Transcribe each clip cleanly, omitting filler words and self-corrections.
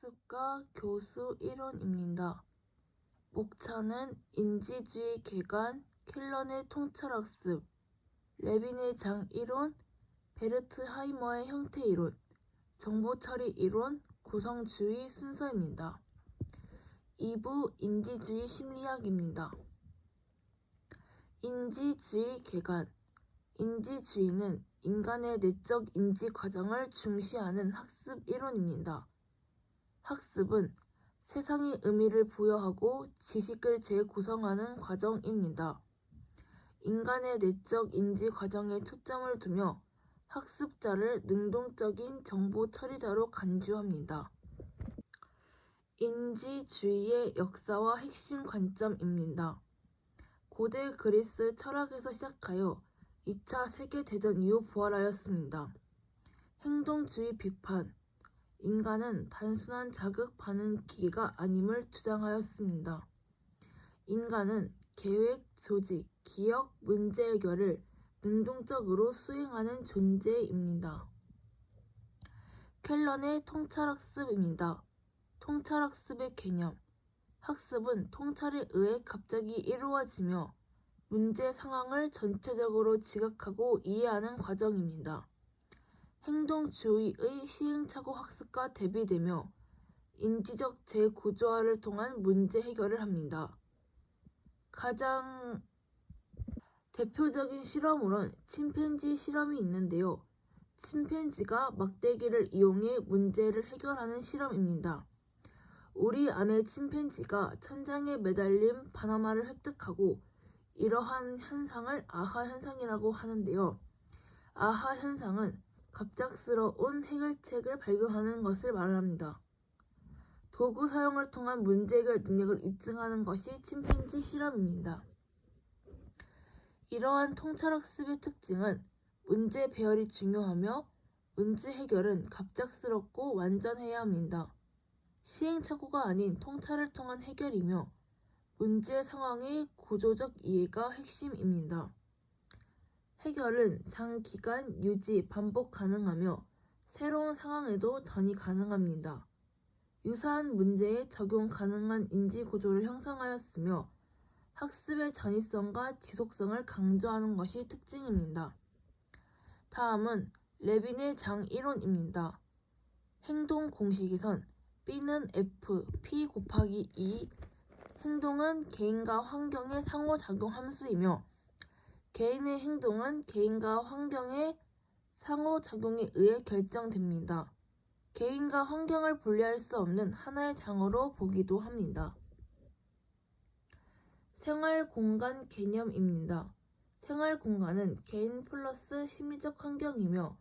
학습과 교수 이론입니다. 목차는 인지주의 개관, 켈런의 통찰학습, 레빈의 장이론, 베르트하이머의 형태이론, 정보처리 이론, 구성주의 순서입니다. 2부 인지주의 심리학입니다. 인지주의 개관. 인지주의는 인간의 내적 인지 과정을 중시하는 학습 이론입니다. 학습은 세상에 의미를 부여하고 지식을 재구성하는 과정입니다. 인간의 내적 인지 과정에 초점을 두며 학습자를 능동적인 정보 처리자로 간주합니다. 인지주의의 역사와 핵심 관점입니다. 고대 그리스 철학에서 시작하여 2차 세계대전 이후 부활하였습니다. 행동주의 비판. 인간은 단순한 자극 반응 기계가 아님을 주장하였습니다. 인간은 계획, 조직, 기억, 문제 해결을 능동적으로 수행하는 존재입니다. 켈런의 통찰학습입니다. 통찰학습의 개념. 학습은 통찰에 의해 갑자기 이루어지며 문제 상황을 전체적으로 지각하고 이해하는 과정입니다. 행동주의의 시행착오 학습과 대비되며 인지적 재구조화를 통한 문제 해결을 합니다. 가장 대표적인 실험으론 침팬지 실험이 있는데요. 침팬지가 막대기를 이용해 문제를 해결하는 실험입니다. 우리 안의 침팬지가 천장에 매달린 바나나를 획득하고 이러한 현상을 아하 현상이라고 하는데요. 아하 현상은 갑작스러운 해결책을 발견하는 것을 말합니다. 도구 사용을 통한 문제 해결 능력을 입증하는 것이 침팬지 실험입니다. 이러한 통찰학습의 특징은 문제 배열이 중요하며 문제 해결은 갑작스럽고 완전해야 합니다. 시행착오가 아닌 통찰을 통한 해결이며 문제 상황의 구조적 이해가 핵심입니다. 해결은 장기간 유지, 반복 가능하며 새로운 상황에도 전이 가능합니다. 유사한 문제에 적용 가능한 인지 구조를 형성하였으며 학습의 전이성과 지속성을 강조하는 것이 특징입니다. 다음은 레빈의 장 이론입니다. 행동 공식에선 B는 F, P 곱하기 E, 행동은 개인과 환경의 상호작용 함수이며 개인의 행동은 개인과 환경의 상호작용에 의해 결정됩니다. 개인과 환경을 분리할 수 없는 하나의 장으로 보기도 합니다. 생활공간 개념입니다. 생활공간은 개인 플러스 심리적 환경이며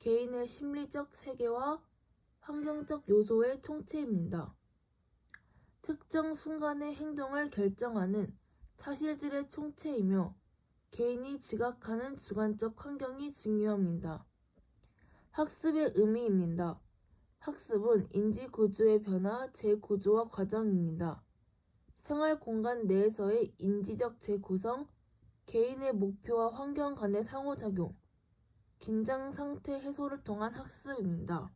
개인의 심리적 세계와 환경적 요소의 총체입니다. 특정 순간의 행동을 결정하는 사실들의 총체이며 개인이 지각하는 주관적 환경이 중요합니다. 학습의 의미입니다. 학습은 인지구조의 변화, 재구조화 과정입니다. 생활공간 내에서의 인지적 재구성, 개인의 목표와 환경 간의 상호작용, 긴장상태 해소를 통한 학습입니다.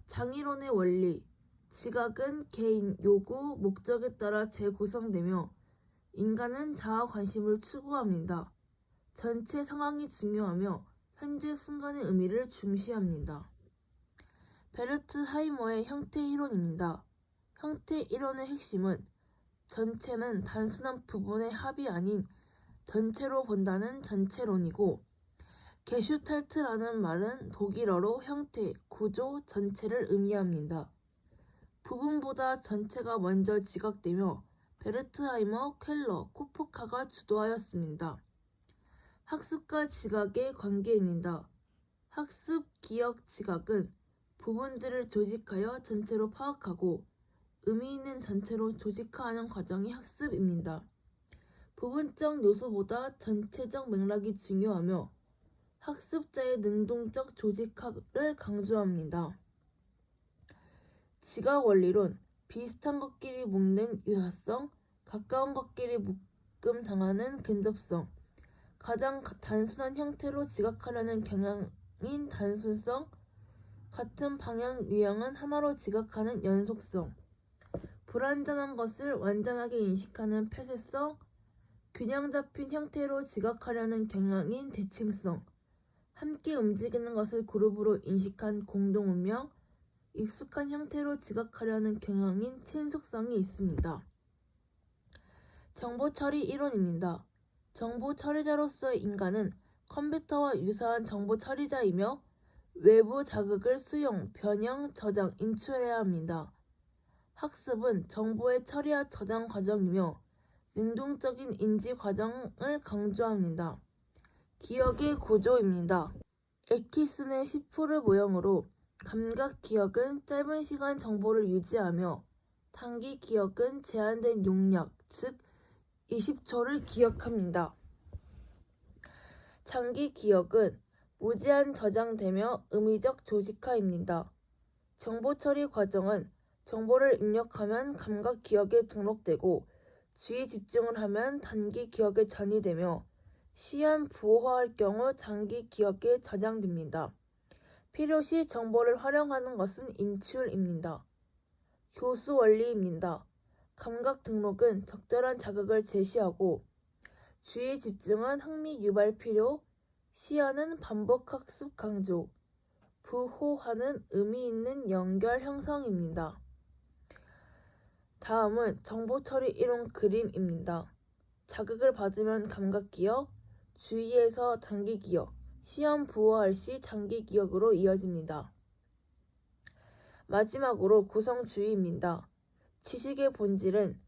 장이론의 원리. 지각은 개인, 요구, 목적에 따라 재구성되며 인간은 자아 관심을 추구합니다. 전체 상황이 중요하며 현재 순간의 의미를 중시합니다. 베르트하이머의 형태 이론입니다. 형태 이론의 핵심은 전체는 단순한 부분의 합이 아닌 전체로 본다는 전체론이고 게슈탈트라는 말은 독일어로 형태, 구조, 전체를 의미합니다. 부분보다 전체가 먼저 지각되며 베르트하이머, 켈러, 코프카가 주도하였습니다. 학습과 지각의 관계입니다. 학습, 기억, 지각은 부분들을 조직하여 전체로 파악하고 의미 있는 전체로 조직화하는 과정이 학습입니다. 부분적 요소보다 전체적 맥락이 중요하며 학습자의 능동적 조직화를 강조합니다. 지각 원리론. 비슷한 것끼리 묶는 유사성, 가까운 것끼리 묶음당하는 근접성, 가장 단순한 형태로 지각하려는 경향인 단순성, 같은 방향 유형은 하나로 지각하는 연속성, 불완전한 것을 완전하게 인식하는 폐쇄성, 균형 잡힌 형태로 지각하려는 경향인 대칭성, 함께 움직이는 것을 그룹으로 인식한 공동운명, 익숙한 형태로 지각하려는 경향인 친숙성이 있습니다. 정보처리 이론입니다. 정보처리자로서의 인간은 컴퓨터와 유사한 정보처리자이며 외부 자극을 수용, 변형, 저장, 인출해야 합니다. 학습은 정보의 처리와 저장 과정이며 능동적인 인지 과정을 강조합니다. 기억의 구조입니다. 애키슨의 10호를 모형으로 감각 기억은 짧은 시간 정보를 유지하며 단기 기억은 제한된 용량, 즉 20초를 기억합니다. 장기 기억은 무제한 저장되며 의미적 조직화입니다. 정보 처리 과정은 정보를 입력하면 감각 기억에 등록되고 주의 집중을 하면 단기 기억에 전이되며 시한 부호화할 경우 장기 기억에 저장됩니다. 필요시 정보를 활용하는 것은 인출입니다. 교수 원리입니다. 감각 등록은 적절한 자극을 제시하고 주의 집중은 흥미 유발 필요, 시야는 반복 학습 강조, 부호화는 의미 있는 연결 형성입니다. 다음은 정보 처리 이론 그림입니다. 자극을 받으면 감각 기억, 주의에서 단기 기억, 시험 부호할 시 장기 기억으로 이어집니다. 마지막으로 구성주의입니다. 지식의 본질은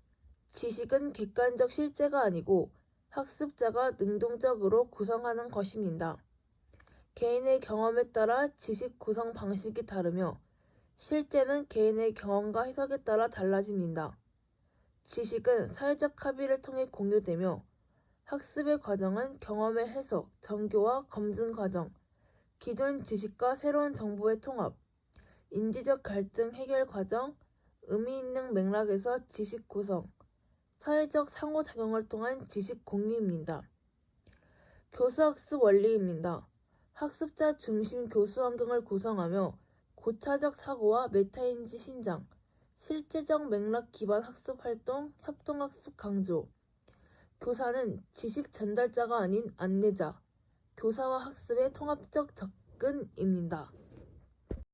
지식은 객관적 실제가 아니고 학습자가 능동적으로 구성하는 것입니다. 개인의 경험에 따라 지식 구성 방식이 다르며 실제는 개인의 경험과 해석에 따라 달라집니다. 지식은 사회적 합의를 통해 공유되며 학습의 과정은 경험의 해석, 정교화, 검증 과정, 기존 지식과 새로운 정보의 통합, 인지적 갈등 해결 과정, 의미 있는 맥락에서 지식 구성, 사회적 상호작용을 통한 지식 공유입니다. 교수학습 원리입니다. 학습자 중심 교수 환경을 구성하며 고차적 사고와 메타인지 신장, 실제적 맥락 기반 학습 활동, 협동학습 강조. 교사는 지식 전달자가 아닌 안내자, 교사와 학습의 통합적 접근입니다.